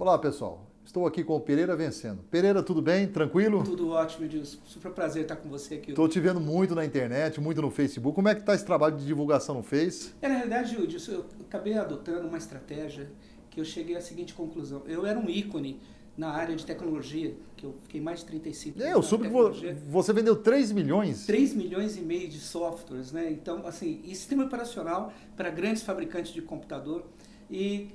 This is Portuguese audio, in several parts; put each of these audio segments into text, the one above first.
Olá, pessoal. Estou aqui com o Pereira Vencendo. Pereira, tudo bem? Tranquilo? Tudo ótimo, Edilson. Super prazer estar com você aqui. Estou te vendo muito na internet, muito no Facebook. Como é que está esse trabalho de divulgação no Face? Na realidade, Edilson, eu acabei adotando uma estratégia que eu cheguei à seguinte conclusão. Eu era um ícone na área de tecnologia, que eu fiquei mais de 35 anos. Eu soube que você vendeu 3 milhões. 3 milhões e meio de softwares, né? Então, assim, e sistema operacional para grandes fabricantes de computador. E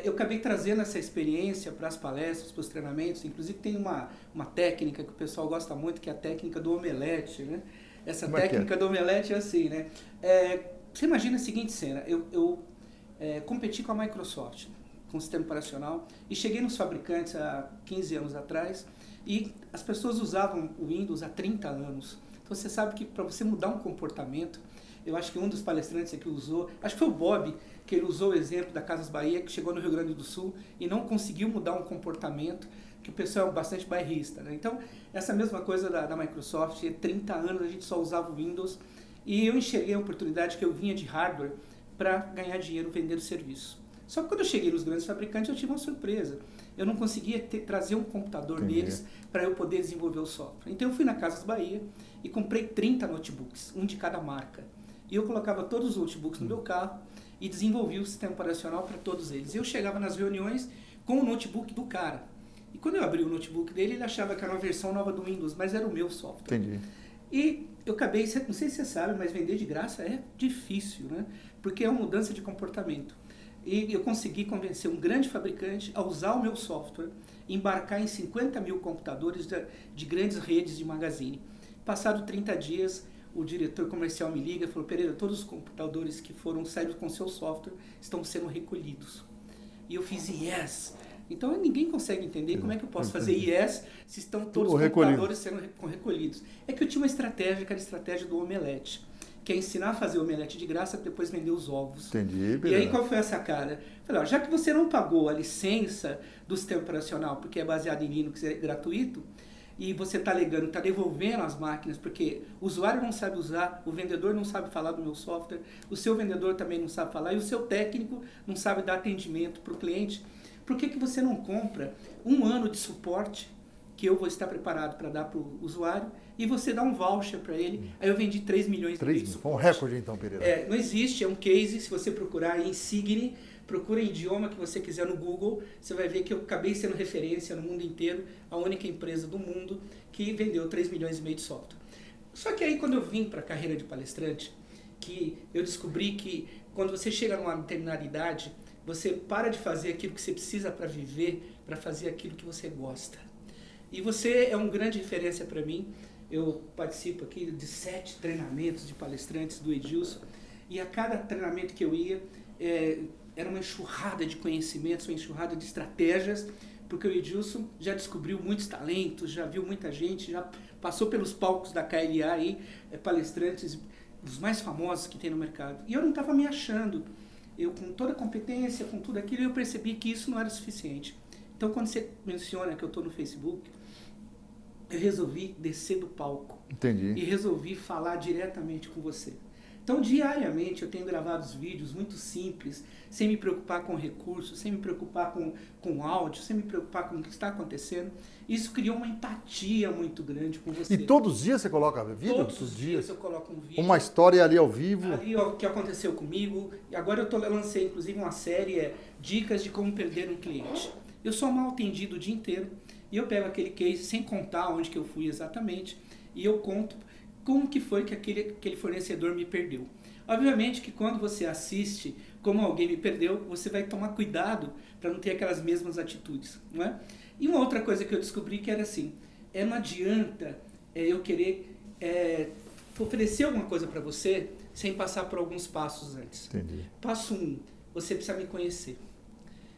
eu acabei trazendo essa experiência para as palestras, para os treinamentos. Inclusive tem uma técnica que o pessoal gosta muito, que é a técnica do omelete, né? Essa técnica do omelete é assim, né? Você imagina a seguinte cena, eu competi com a Microsoft, com o sistema operacional, e cheguei nos fabricantes há 15 anos atrás, e as pessoas usavam o Windows há 30 anos. Então você sabe que para você mudar um comportamento, eu acho que um dos palestrantes aqui usou, acho que foi o Bob, que ele usou o exemplo da Casas Bahia, que chegou no Rio Grande do Sul e não conseguiu mudar um comportamento, que o pessoal é bastante bairrista, né? Então, essa mesma coisa da Microsoft, há 30 anos a gente só usava o Windows, e eu enxerguei a oportunidade que eu vinha de hardware para ganhar dinheiro vendendo serviço. Só que quando eu cheguei nos grandes fabricantes, eu tive uma surpresa. Eu não conseguia trazer um computador deles para eu poder desenvolver o software. Então eu fui na Casas Bahia e comprei 30 notebooks, um de cada marca. E eu colocava todos os notebooks no meu carro e desenvolvia o sistema operacional para todos eles. Eu chegava nas reuniões com o notebook do cara. E quando eu abri o notebook dele, ele achava que era uma versão nova do Windows, mas era o meu software. Entendi. E eu acabei, não sei se você sabe, mas vender de graça é difícil, né? Porque é uma mudança de comportamento. E eu consegui convencer um grande fabricante a usar o meu software, embarcar em 50 mil computadores de grandes redes de magazine. Passado 30 dias, o diretor comercial me liga e falou: Pereira, todos os computadores que foram saídos com seu software estão sendo recolhidos. E eu fiz yes. Então ninguém consegue entender como é que eu posso fazer yes se estão todos os computadores sendo recolhidos. É que eu tinha uma estratégia, que era a estratégia do omelete, que é ensinar a fazer omelete de graça para depois vender os ovos. Entendi. E aí qual foi a sacada? Falei, ó, já que você não pagou a licença do sistema operacional, porque é baseado em Linux, é gratuito, e você está alegando, está devolvendo as máquinas, porque o usuário não sabe usar, o vendedor não sabe falar do meu software, o seu vendedor também não sabe falar, e o seu técnico não sabe dar atendimento para o cliente, por que você não compra um ano de suporte, que eu vou estar preparado para dar para o usuário, e você dá um voucher para ele? Aí eu vendi 3 milhões de suporte. Foi um recorde então, Pereira. Não existe, é um case, se você procurar em Insigne, procura em idioma que você quiser no Google, você vai ver que eu acabei sendo referência no mundo inteiro, a única empresa do mundo que vendeu 3 milhões e meio de software. Só que aí quando eu vim para a carreira de palestrante, que eu descobri que quando você chega numa determinada idade, você para de fazer aquilo que você precisa para viver, para fazer aquilo que você gosta. E você é uma grande referência para mim. Eu participo aqui de 7 treinamentos de palestrantes do Edilson, e a cada treinamento que eu ia, era uma enxurrada de conhecimentos, uma enxurrada de estratégias, porque o Edilson já descobriu muitos talentos, já viu muita gente, já passou pelos palcos da KLA aí, palestrantes os mais famosos que tem no mercado. E eu não estava me achando. Eu, com toda a competência, com tudo aquilo, eu percebi que isso não era suficiente. Então, quando você menciona que eu estou no Facebook, eu resolvi descer do palco. Entendi. E resolvi falar diretamente com você. Então, diariamente, eu tenho gravado os vídeos muito simples, sem me preocupar com recursos, sem me preocupar com áudio, sem me preocupar com o que está acontecendo. Isso criou uma empatia muito grande com você. E todos os dias você coloca vídeo? Todos os dias eu coloco um vídeo. Uma história ali ao vivo? Ali, ó, o que aconteceu comigo. E agora eu lancei, inclusive, uma série, Dicas de Como Perder um Cliente. Eu sou mal atendido o dia inteiro, e eu pego aquele case sem contar onde que eu fui exatamente, e eu conto como que foi que aquele fornecedor me perdeu. Obviamente que quando você assiste como alguém me perdeu, você vai tomar cuidado para não ter aquelas mesmas atitudes, não é? E uma outra coisa que eu descobri que era assim, não adianta eu querer oferecer alguma coisa para você sem passar por alguns passos antes. Entendi. Passo 1, você precisa me conhecer.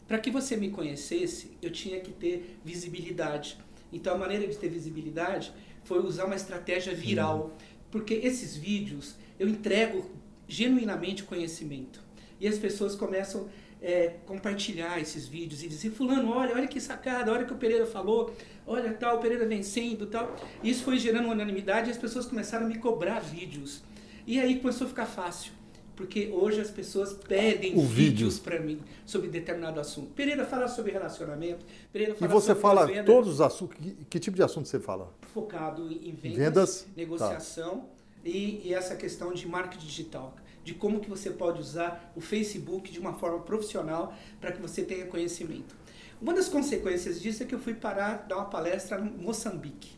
Para que você me conhecesse, eu tinha que ter visibilidade. Então a maneira de ter visibilidade foi usar uma estratégia viral, porque esses vídeos eu entrego genuinamente conhecimento. E as pessoas começam a compartilhar esses vídeos e dizer: fulano, olha que sacada, olha o que o Pereira falou, olha tal, o Pereira vencendo tal. Isso foi gerando uma unanimidade, e as pessoas começaram a me cobrar vídeos. E aí começou a ficar fácil. Porque hoje as pessoas pedem vídeos para mim sobre determinado assunto. Pereira fala sobre relacionamento, Pereira fala E você sobre fala venda, todos os assuntos, que tipo de assunto você fala? focado em Vendas, negociação e essa questão de marketing digital, de como que você pode usar o Facebook de uma forma profissional para que você tenha conhecimento. Uma das consequências disso é que eu fui parar, dar uma palestra em Moçambique.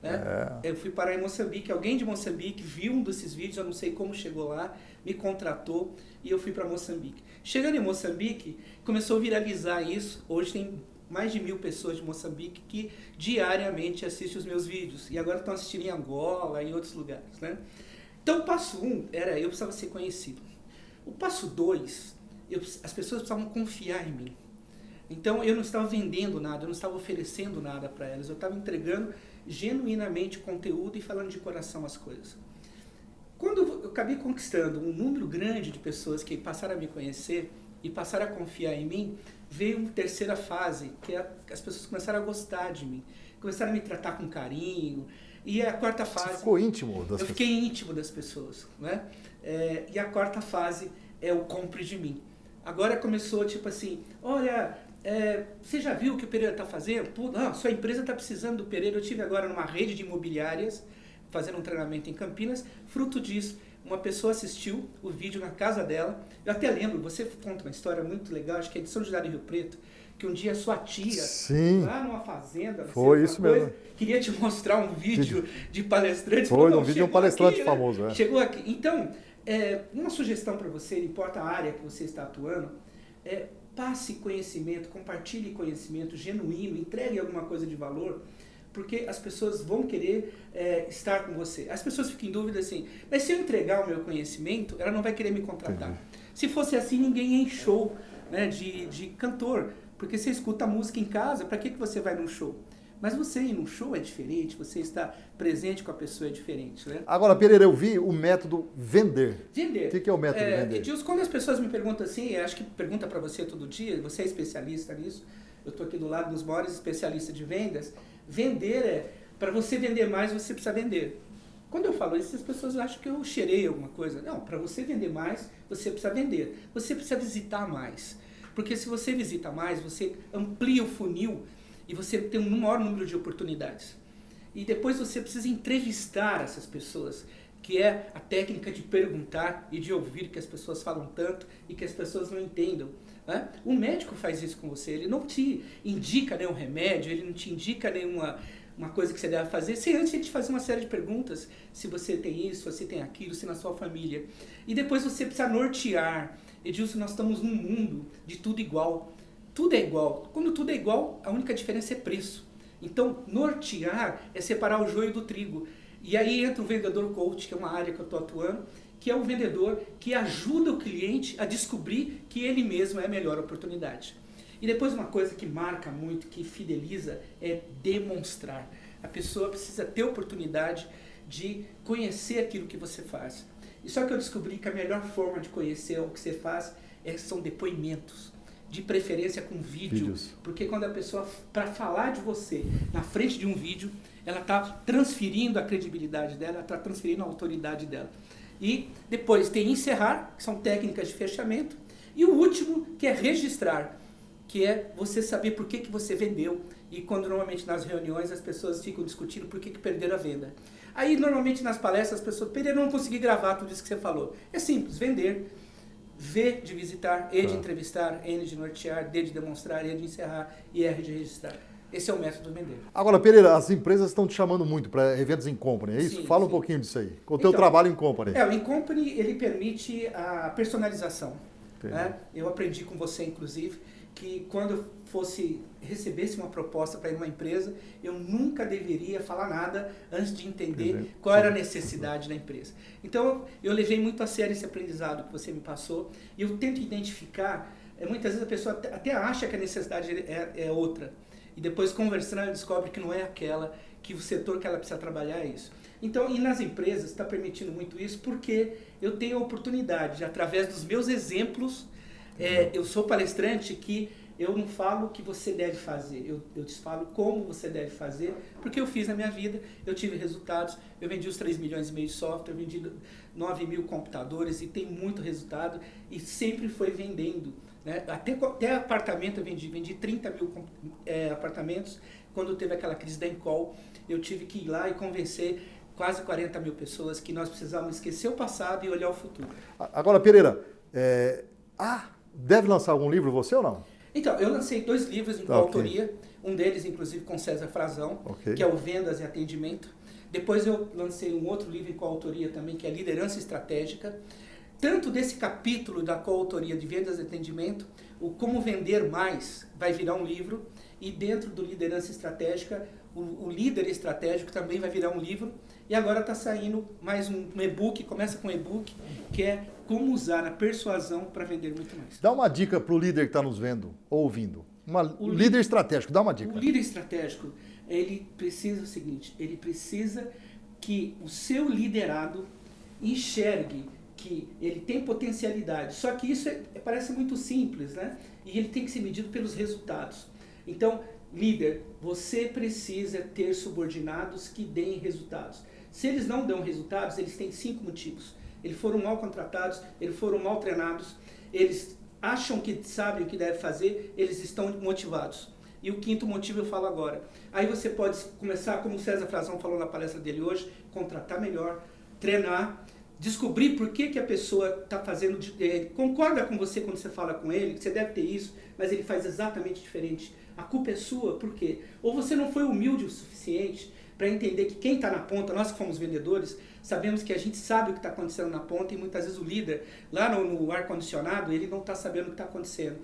Né? Eu fui parar em Moçambique, alguém de Moçambique viu um desses vídeos, eu não sei como chegou lá, me contratou e eu fui para Moçambique. Chegando em Moçambique, começou a viralizar isso. Hoje tem mais de 1000 pessoas de Moçambique que diariamente assistem os meus vídeos. E agora estão assistindo em Angola e em outros lugares. Né? Então o passo 1 era eu precisava ser conhecido. O passo 2, as pessoas precisavam confiar em mim. Então eu não estava vendendo nada, eu não estava oferecendo nada para elas. Eu estava entregando genuinamente conteúdo e falando de coração as coisas. Quando eu acabei conquistando um número grande de pessoas que passaram a me conhecer e passaram a confiar em mim, veio uma terceira fase, que é as pessoas começaram a gostar de mim, começaram a me tratar com carinho. E a quarta fase... Você ficou íntimo das pessoas? Eu fiquei íntimo das pessoas. Né? E a quarta fase é o compre de mim. Agora começou tipo assim, olha... você já viu o que o Pereira está fazendo? Sua empresa está precisando do Pereira. Eu estive agora numa rede de imobiliárias, fazendo um treinamento em Campinas. Fruto disso, uma pessoa assistiu o vídeo na casa dela. Eu até lembro, você conta uma história muito legal, acho que é de São José do Rio Preto, que um dia sua tia, Sim, lá numa fazenda, foi isso mesmo, queria te mostrar um vídeo de palestrantes. Foi, um vídeo de um palestrante famoso. Né? Chegou aqui. Então, uma sugestão para você, não importa a área que você está atuando, passe conhecimento, compartilhe conhecimento genuíno, entregue alguma coisa de valor, porque as pessoas vão querer estar com você. As pessoas ficam em dúvida assim, mas se eu entregar o meu conhecimento, ela não vai querer me contratar. Entendi. Se fosse assim, ninguém ia em show, né, de cantor, porque você escuta música em casa, para que você vai num show? Mas você ir num show é diferente, você estar presente com a pessoa é diferente, né? Agora, Pereira, eu vi o método vender. Vender. O que é o método vender? Edilson, quando as pessoas me perguntam assim, acho que pergunta para você todo dia, você é especialista nisso, eu estou aqui do lado dos maiores especialistas de vendas, vender para você vender mais, você precisa vender. Quando eu falo isso, as pessoas acham que eu cheirei alguma coisa. Não, para você vender mais, você precisa vender. Você precisa visitar mais. Porque se você visita mais, você amplia o funil e você tem um maior número de oportunidades. E depois você precisa entrevistar essas pessoas, que é a técnica de perguntar e de ouvir, que as pessoas falam tanto e que as pessoas não entendam. Né? O médico faz isso com você, ele não te indica nenhum remédio, ele não te indica nenhuma coisa que você deve fazer, sem antes ele te fazer uma série de perguntas, se você tem isso, se você tem aquilo, se na sua família. E depois você precisa nortear. Edilson, nós estamos num mundo de tudo igual. Tudo é igual. Quando tudo é igual, a única diferença é preço. Então, nortear é separar o joio do trigo. E aí entra o vendedor coach, que é uma área que eu estou atuando, que é o vendedor que ajuda o cliente a descobrir que ele mesmo é a melhor oportunidade. E depois uma coisa que marca muito, que fideliza, é demonstrar. A pessoa precisa ter oportunidade de conhecer aquilo que você faz. E só que eu descobri que a melhor forma de conhecer o que você faz são depoimentos. De preferência com vídeos, porque quando a pessoa, para falar de você na frente de um vídeo, ela está transferindo a credibilidade dela, ela está transferindo a autoridade dela. E depois tem encerrar, que são técnicas de fechamento, e o último, que é registrar, que é você saber por que você vendeu, e quando normalmente nas reuniões as pessoas ficam discutindo por que perderam a venda. Aí normalmente nas palestras as pessoas, Pereira, não consegui gravar tudo isso que você falou. É simples, vender. V de visitar, E de entrevistar, N de nortear, D de demonstrar, E de encerrar e R de registrar. Esse é o método vender. Agora, Pereira, as empresas estão te chamando muito para eventos em company, é isso? Sim, Fala sim. um pouquinho disso aí. Com o teu trabalho em company. O in company, ele permite a personalização. Né? Eu aprendi com você, inclusive, que quando eu recebesse uma proposta para ir numa empresa, eu nunca deveria falar nada antes de entender qual era a necessidade da empresa. Então, eu levei muito a sério esse aprendizado que você me passou e eu tento identificar, muitas vezes a pessoa até acha que a necessidade é outra e depois conversando ela descobre que não é aquela, que o setor que ela precisa trabalhar é isso. Então, e nas empresas está permitindo muito isso porque eu tenho a oportunidade, através dos meus exemplos, eu sou palestrante que eu não falo o que você deve fazer, eu te falo como você deve fazer, porque eu fiz na minha vida, eu tive resultados, eu vendi os 3 milhões e meio de software, eu vendi 9 mil computadores e tem muito resultado e sempre foi vendendo. Né? Até apartamento eu vendi 30 mil apartamentos. Quando teve aquela crise da Encol, eu tive que ir lá e convencer quase 40 mil pessoas que nós precisávamos esquecer o passado e olhar o futuro. Agora, Pereira, deve lançar algum livro você ou não? Então, eu lancei 2 livros em coautoria, um deles, inclusive, com César Frazão, que é o Vendas e Atendimento. Depois eu lancei um outro livro em coautoria também, que é Liderança Estratégica. Tanto desse capítulo da coautoria de Vendas e Atendimento, o Como Vender Mais vai virar um livro, e dentro do Liderança Estratégica, o Líder Estratégico também vai virar um livro, e agora está saindo mais um e-book, começa com um e-book, que é Como Usar a Persuasão para Vender Muito Mais. Dá uma dica para o líder que está nos vendo ou ouvindo. O líder estratégico, dá uma dica. O líder estratégico, ele precisa o seguinte, ele precisa que o seu liderado enxergue que ele tem potencialidade, só que isso parece muito simples, né? E ele tem que ser medido pelos resultados. Então, líder, você precisa ter subordinados que deem resultados. Se eles não dão resultados, eles têm 5 motivos. Eles foram mal contratados, eles foram mal treinados, eles acham que sabem o que devem fazer, eles estão motivados. E o 5º motivo eu falo agora. Aí você pode começar, como o César Frazão falou na palestra dele hoje, contratar melhor, treinar, descobrir por que a pessoa está fazendo, concorda com você quando você fala com ele, que você deve ter isso, mas ele faz exatamente diferente. A culpa é sua, por quê? Ou você não foi humilde o suficiente para entender que quem está na ponta, nós que fomos vendedores, sabemos que a gente sabe o que está acontecendo na ponta e muitas vezes o líder, lá no ar-condicionado, ele não está sabendo o que está acontecendo.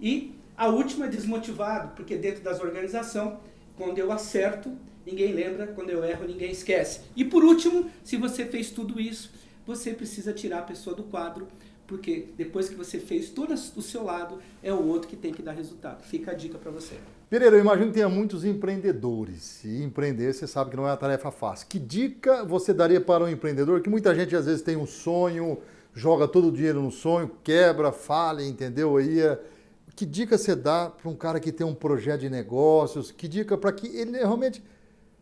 E a última é desmotivado, porque dentro das organizações, quando eu acerto, ninguém lembra, quando eu erro, ninguém esquece. E por último, se você fez tudo isso, você precisa tirar a pessoa do quadro, porque depois que você fez tudo do seu lado, é o outro que tem que dar resultado. Fica a dica para você. Pereira, eu imagino que tenha muitos empreendedores. E empreender, você sabe que não é uma tarefa fácil. Que dica você daria para um empreendedor? Que muita gente às vezes tem um sonho, joga todo o dinheiro no sonho, quebra, falha, entendeu? Aí, que dica você dá para um cara que tem um projeto de negócios? Que dica para que ele realmente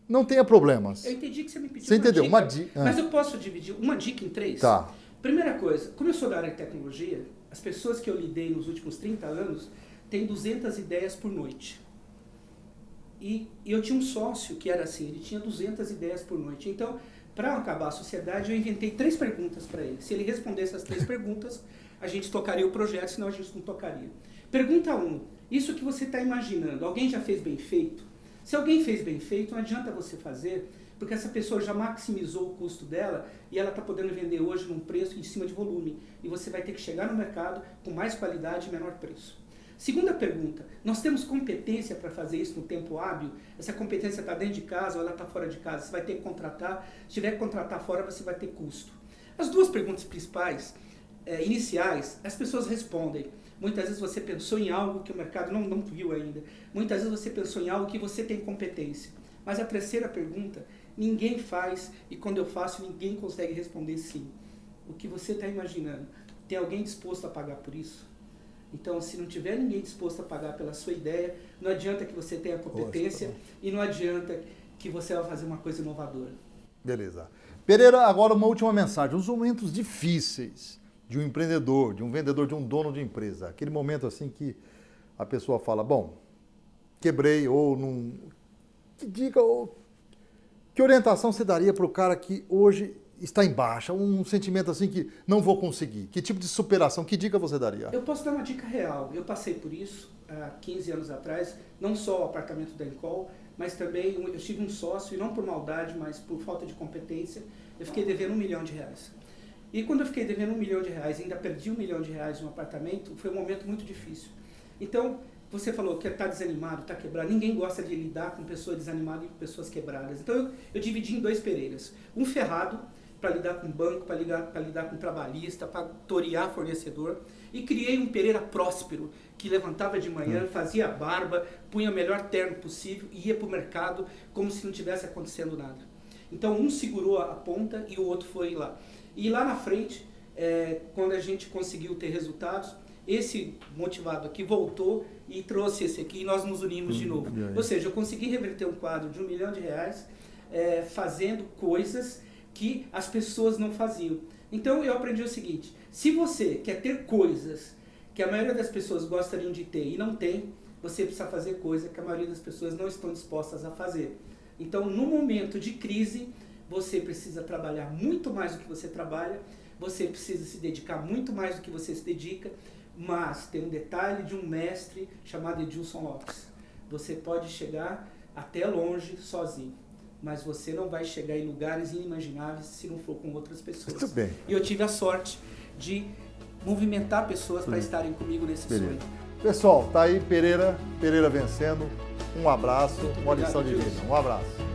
não tenha problemas? Eu entendi que você me pediu você entendeu? Uma dica. Mas eu posso dividir uma dica em 3? Tá. Primeira coisa, como eu sou da área de tecnologia, as pessoas que eu lidei nos últimos 30 anos têm 200 ideias por noite. E eu tinha um sócio que era assim, ele tinha 200 ideias por noite. Então, para acabar a sociedade, eu inventei 3 perguntas para ele. Se ele respondesse as 3 perguntas, a gente tocaria o projeto, senão a gente não tocaria. Pergunta 1, isso que você está imaginando, alguém já fez bem feito? Se alguém fez bem feito, não adianta você fazer, porque essa pessoa já maximizou o custo dela e ela está podendo vender hoje num preço em cima de volume. E você vai ter que chegar no mercado com mais qualidade e menor preço. Segunda pergunta, nós temos competência para fazer isso no tempo hábil? Essa competência está dentro de casa ou ela está fora de casa? Você vai ter que contratar, se tiver que contratar fora, você vai ter custo. As 2 perguntas principais, iniciais, as pessoas respondem. Muitas vezes você pensou em algo que o mercado não viu ainda. Muitas vezes você pensou em algo que você tem competência. Mas a 3ª pergunta, ninguém faz e quando eu faço, ninguém consegue responder sim. O que você está imaginando? Tem alguém disposto a pagar por isso? Então, se não tiver ninguém disposto a pagar pela sua ideia, não adianta que você tenha competência e não adianta que você vai fazer uma coisa inovadora. Beleza. Pereira, agora uma última mensagem. Os momentos difíceis de um empreendedor, de um vendedor, de um dono de empresa. Aquele momento assim que a pessoa fala, bom, quebrei ou não... Que dica ou que orientação você daria para o cara que hoje está em baixa, um sentimento assim que não vou conseguir? Que tipo de superação, que dica você daria? Eu posso dar uma dica real. Eu passei por isso há 15 anos atrás, não só o apartamento da Encol, mas também eu tive um sócio, e não por maldade, mas por falta de competência, eu fiquei devendo R$1 milhão. E quando eu fiquei devendo R$1 milhão e ainda perdi R$1 milhão no apartamento, foi um momento muito difícil. Então, você falou que está desanimado, está quebrado. Ninguém gosta de lidar com pessoas desanimadas e com pessoas quebradas. Então, eu dividi em 2 Pereiras. Um ferrado, para lidar com banco, para lidar com trabalhista, para torear fornecedor. E criei um Pereira próspero, que levantava de manhã, fazia barba, punha o melhor terno possível e ia para o mercado como se não tivesse acontecendo nada. Então, um segurou a ponta e o outro foi lá. E lá na frente, quando a gente conseguiu ter resultados, esse motivado aqui voltou e trouxe esse aqui e nós nos unimos de novo. Ou seja, eu consegui reverter um quadro de R$1 milhão, fazendo coisas que as pessoas não faziam. Então eu aprendi o seguinte: se você quer ter coisas que a maioria das pessoas gostariam de ter e não tem, você precisa fazer coisas que a maioria das pessoas não estão dispostas a fazer. Então, no momento de crise, você precisa trabalhar muito mais do que você trabalha, você precisa se dedicar muito mais do que você se dedica, mas tem um detalhe de um mestre chamado Edilson Lopes. Você pode chegar até longe sozinho, mas você não vai chegar em lugares inimagináveis se não for com outras pessoas. Muito bem. E eu tive a sorte de movimentar pessoas para estarem comigo nesse sonho. Pessoal, tá aí Pereira vencendo. Um abraço, uma lição de vida. Edilson. Um abraço.